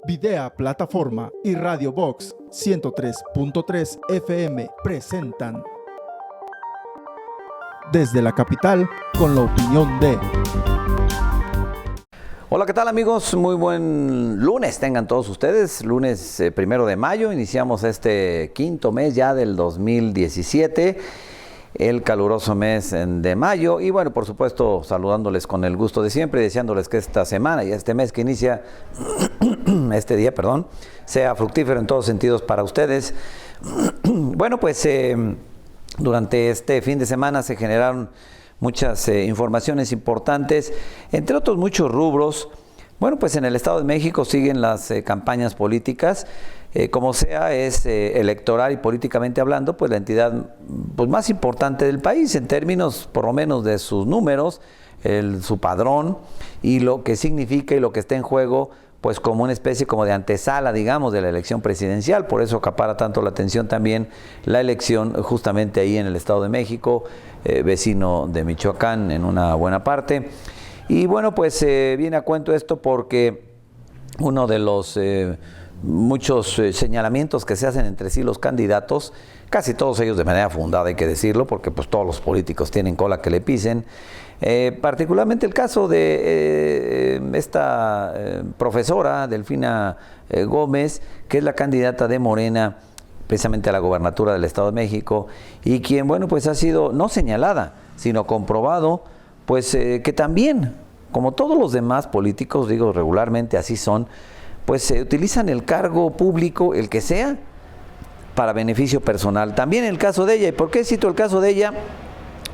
Videa Plataforma y Radio Vox 103.3 FM presentan Desde la Capital, con la opinión de... Hola, ¿qué tal amigos? Muy buen lunes tengan todos ustedes. Lunes 1 de mayo, iniciamos este quinto mes ya del 2017, el caluroso mes de mayo. Y bueno, por supuesto, saludándoles con el gusto de siempre y deseándoles que esta semana y este mes que inicia, este día, perdón, sea fructífero en todos sentidos para ustedes. Bueno, pues durante este fin de semana se generaron muchas informaciones importantes, entre otros muchos rubros. Bueno, pues en el Estado de México siguen las campañas políticas, como sea, es electoral y políticamente hablando, pues la entidad pues, más importante del país, en términos por lo menos de sus números, su padrón y lo que significa y lo que está en juego, pues como una especie como de antesala, digamos, de la elección presidencial. Por eso acapara tanto la atención también la elección justamente ahí en el Estado de México, vecino de Michoacán en una buena parte. Y bueno, pues viene a cuento esto porque uno de los muchos señalamientos que se hacen entre sí los candidatos, casi todos ellos de manera fundada, hay que decirlo, porque pues todos los políticos tienen cola que le pisen. Particularmente el caso de esta profesora Delfina Gómez, que es la candidata de Morena precisamente a la gobernatura del Estado de México, y quien, bueno, pues ha sido no señalada, sino comprobado, pues que también, como todos los demás políticos, digo regularmente así son, pues utilizan el cargo público, el que sea, para beneficio personal. También el caso de ella. ¿Y por qué cito el caso de ella?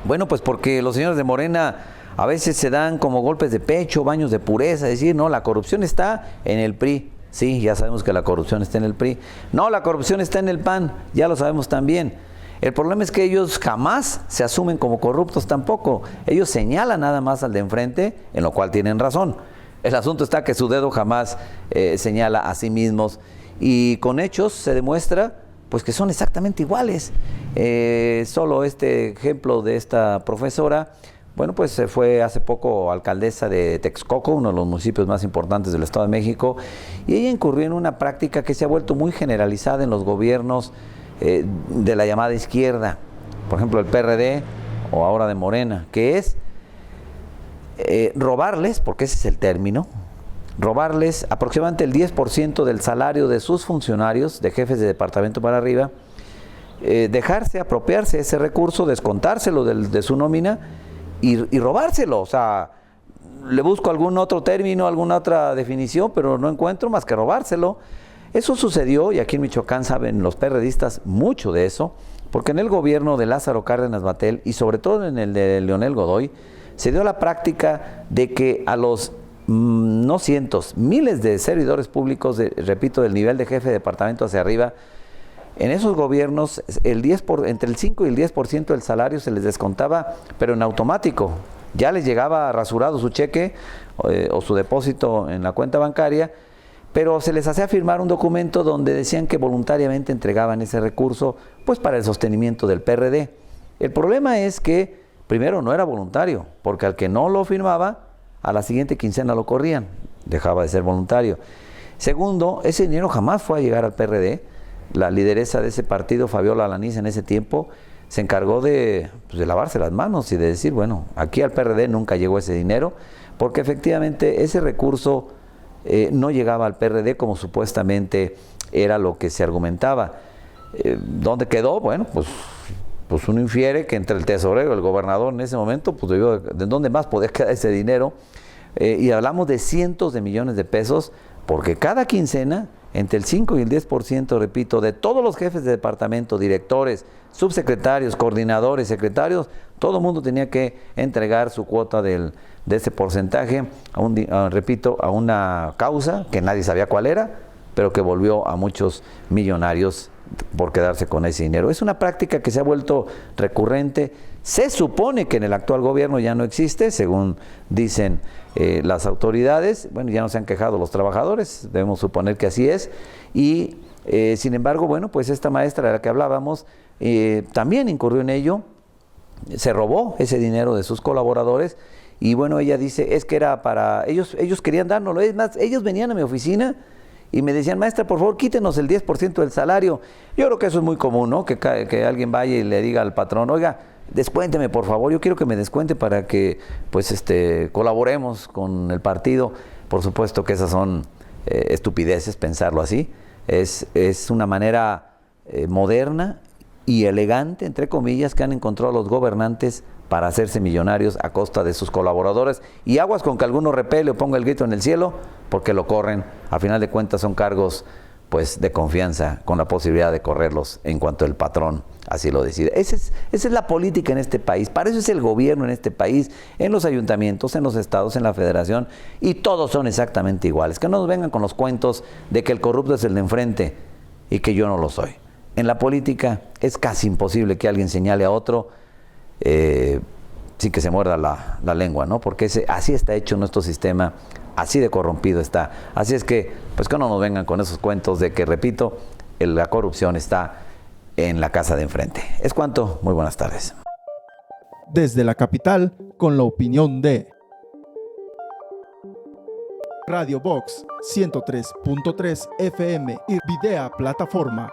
Bueno, pues porque los señores de Morena a veces se dan como golpes de pecho, baños de pureza, decir, no, la corrupción está en el PRI. Sí, ya sabemos que la corrupción está en el PRI. No, la corrupción está en el PAN, ya lo sabemos también. El problema es que ellos jamás se asumen como corruptos tampoco. Ellos señalan nada más al de enfrente, en lo cual tienen razón. El asunto está que su dedo jamás señala a sí mismos, y con hechos se demuestra pues que son exactamente iguales. Solo este ejemplo de esta profesora, bueno, pues fue hace poco alcaldesa de Texcoco, uno de los municipios más importantes del Estado de México, y ella incurrió en una práctica que se ha vuelto muy generalizada en los gobiernos de la llamada izquierda, por ejemplo el PRD o ahora de Morena, que es robarles, porque ese es el término, robarles aproximadamente el 10% del salario de sus funcionarios, de jefes de departamento para arriba, dejarse, apropiarse ese recurso, descontárselo de su nómina y robárselo. O sea, le busco algún otro término, alguna otra definición, pero no encuentro más que robárselo. Eso sucedió, y aquí en Michoacán saben los perredistas mucho de eso, porque en el gobierno de Lázaro Cárdenas Battel y sobre todo en el de Leonel Godoy, se dio la práctica de que a los no cientos, miles de servidores públicos, repito, del nivel de jefe de departamento hacia arriba, en esos gobiernos entre el 5 y el 10% del salario se les descontaba, pero en automático. Ya les llegaba rasurado su cheque o su depósito en la cuenta bancaria, pero se les hacía firmar un documento donde decían que voluntariamente entregaban ese recurso pues para el sostenimiento del PRD. El problema es que primero no era voluntario, porque al que no lo firmaba, a la siguiente quincena lo corrían, dejaba de ser voluntario. Segundo, ese dinero jamás fue a llegar al PRD. La lideresa de ese partido, Fabiola Alanís, en ese tiempo, se encargó de lavarse las manos y de decir, bueno, aquí al PRD nunca llegó ese dinero, porque efectivamente ese recurso no llegaba al PRD como supuestamente era lo que se argumentaba. ¿Dónde quedó? Bueno, pues uno infiere que entre el tesorero y el gobernador en ese momento, pues ¿de dónde más podía quedar ese dinero? Y hablamos de cientos de millones de pesos, porque cada quincena, entre el 5 y el 10%, repito, de todos los jefes de departamento, directores, subsecretarios, coordinadores, secretarios, todo el mundo tenía que entregar su cuota de ese porcentaje, repito, a una causa que nadie sabía cuál era, pero que volvió a muchos millonarios por quedarse con ese dinero. Es una práctica que se ha vuelto recurrente. Se supone que en el actual gobierno ya no existe, según dicen las autoridades. Bueno, ya no se han quejado los trabajadores, debemos suponer que así es. Y sin embargo, bueno, pues esta maestra de la que hablábamos también incurrió en ello, se robó ese dinero de sus colaboradores Y bueno, ella dice, es que era para, ellos querían dárnoslo. Es más, ellos venían a mi oficina y me decían, maestra, por favor, quítenos el 10% del salario. Yo creo que eso es muy común, ¿no? Que alguien vaya y le diga al patrón, oiga, descuénteme, por favor, yo quiero que me descuente para que, pues, colaboremos con el partido. Por supuesto que esas son estupideces, pensarlo así. Es una manera moderna y elegante, entre comillas, que han encontrado los gobernantes para hacerse millonarios a costa de sus colaboradores. Y aguas con que alguno repele o ponga el grito en el cielo, porque lo corren. A final de cuentas son cargos, pues, de confianza, con la posibilidad de correrlos en cuanto el patrón así lo decide. Esa es la política en este país. Para eso es el gobierno en este país, en los ayuntamientos, en los estados, en la federación, y todos son exactamente iguales. Que no nos vengan con los cuentos de que el corrupto es el de enfrente y que yo no lo soy. En la política es casi imposible que alguien señale a otro sin que se muerda la lengua, ¿no? Porque así está hecho nuestro sistema, así de corrompido está. Así es que, pues, que no nos vengan con esos cuentos de que, repito, la corrupción está en la casa de enfrente. Es cuanto. Muy buenas tardes. Desde la capital, con la opinión de Radio Vox 103.3 FM y Videa Plataforma.